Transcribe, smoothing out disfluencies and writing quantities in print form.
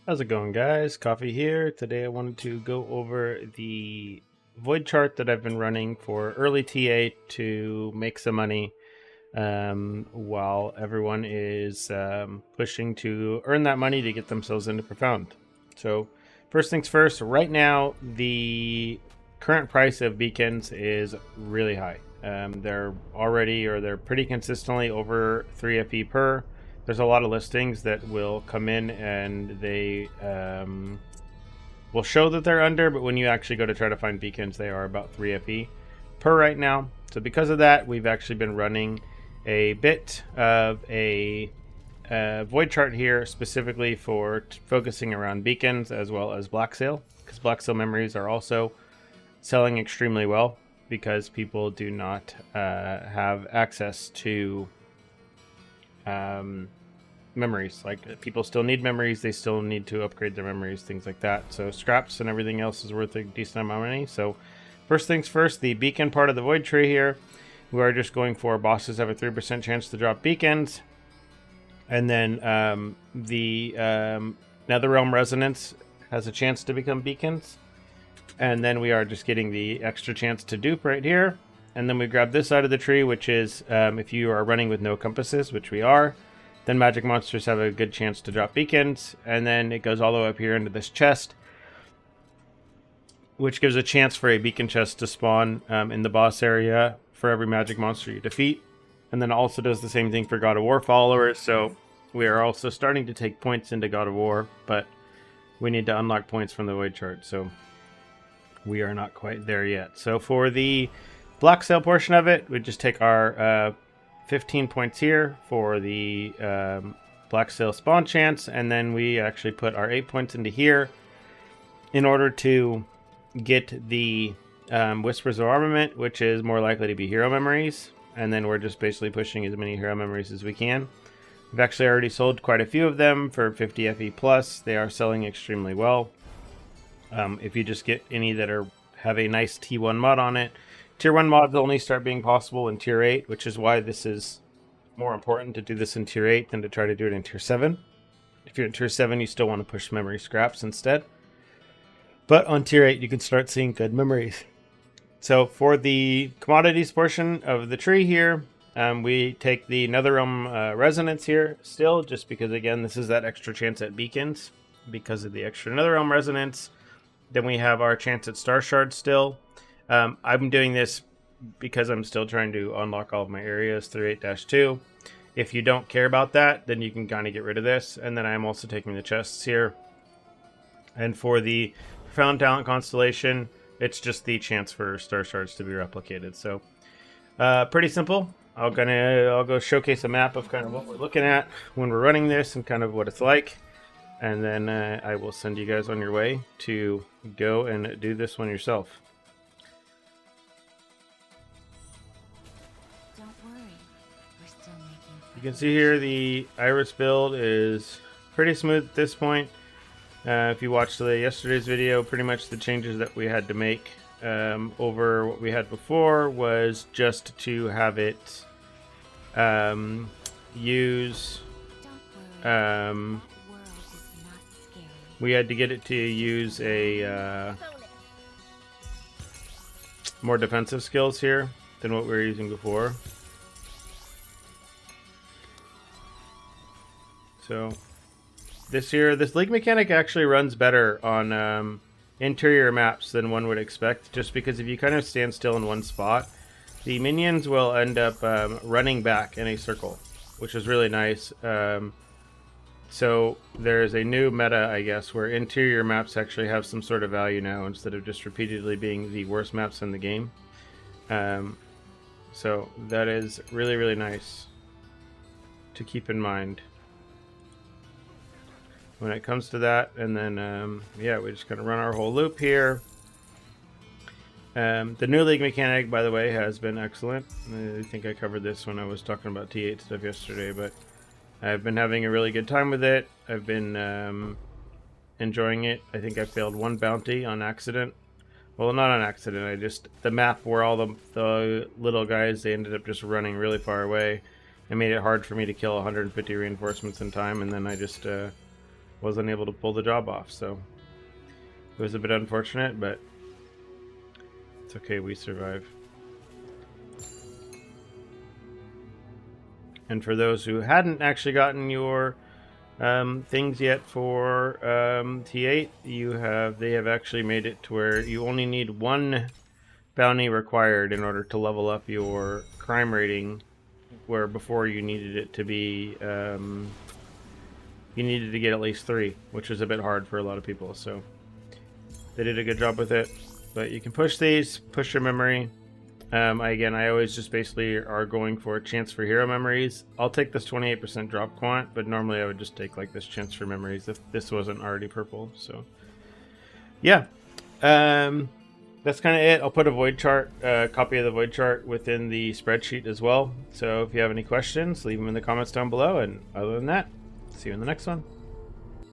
How's it going, guys? Coffee here. Today I wanted to go over the void chart that I've been running for early TA to make some money while everyone is pushing to earn that money to get themselves into profound. So first things first, right now the current price of beacons is really high. They're pretty consistently over 3 FE per. There's a lot of listings that will come in and they will show that they're under, but when you actually go to try to find beacons, they are about 3 FE per right now. So because of that, we've actually been running a bit of a void chart here specifically for focusing around beacons as well as Blacksail, because Blacksail memories are also selling extremely well because people do not have access to memories. Like, people still need memories, they still need to upgrade their memories, things like that. So scraps and everything else is worth a decent amount of money. So first things first, the beacon part of the void tree here, we are just going for bosses have a 3% chance to drop beacons, and then the Netherrealm Resonance has a chance to become beacons, and then we are just getting the extra chance to dupe right here. And then we grab this side of the tree, which is if you are running with no compasses, which we are, then magic monsters have a good chance to drop beacons. And then it goes all the way up here into this chest, which gives a chance for a beacon chest to spawn in the boss area for every magic monster you defeat. And then also does the same thing for God of War followers. So we are also starting to take points into God of War, but we need to unlock points from the void chart. So we are not quite there yet. So for the Blacksail portion of it, we just take our 15 points here for the Blacksail spawn chance, and then we actually put our 8 points into here in order to get the Whispers of Armament, which is more likely to be hero memories, and then we're just basically pushing as many hero memories as we can. We've actually already sold quite a few of them for 50 FE plus. They are selling extremely well. If you just get any that have a nice T1 mod on it. Tier 1 mods only start being possible in Tier 8, which is why this is more important to do this in Tier 8 than to try to do it in Tier 7. If you're in Tier 7, you still want to push memory scraps instead. But on Tier 8, you can start seeing good memories. So for the commodities portion of the tree here, we take the Netherrealm Resonance here still, just because, again, this is that extra chance at beacons because of the extra Netherrealm Resonance. Then we have our chance at Star Shards still. I'm doing this because I'm still trying to unlock all of my areas through 8-2. If you don't care about that, then you can kind of get rid of this. And then I'm also taking the chests here. And for the Profound Talent Constellation, it's just the chance for Star Shards to be replicated. So pretty simple. I'll go showcase a map of kind of what we're looking at when we're running this and kind of what it's like. And then I will send you guys on your way to go and do this one yourself. You can see here the Iris build is pretty smooth at this point. If you watched yesterday's video, pretty much the changes that we had to make over what we had before was just to have it use... we had to get it to use a more defensive skills here than what we were using before. So this league mechanic actually runs better on interior maps than one would expect, just because if you kind of stand still in one spot, the minions will end up running back in a circle, which is really nice. So there's a new meta, I guess, where interior maps actually have some sort of value now instead of just repeatedly being the worst maps in the game. So that is really, really nice to keep in mind when it comes to that. And then yeah, we just kind of run our whole loop here. The new league mechanic, by the way, has been excellent. I think I covered this when I was talking about T8 stuff yesterday, but I've been having a really good time with it. I've been enjoying it. I think I failed one bounty on accident. Well, not on accident. The map where all the little guys, they ended up just running really far away. It made it hard for me to kill 150 reinforcements in time, and then I just wasn't able to pull the job off. So it was a bit unfortunate, but it's okay, we survive. And for those who hadn't actually gotten your things yet for T8, they have actually made it to where you only need 1 bounty required in order to level up your crime rating, where before you needed it to be you needed to get at least 3, which is a bit hard for a lot of people. So they did a good job with it. But you can push these, push your memory. I always just basically are going for a chance for hero memories. I'll take this 28% drop quant, but normally I would just take like this chance for memories if this wasn't already purple. So yeah, that's kind of it. I'll put a void chart, copy of the void chart within the spreadsheet as well. So if you have any questions, leave them in the comments down below. And other than that, see you in the next one.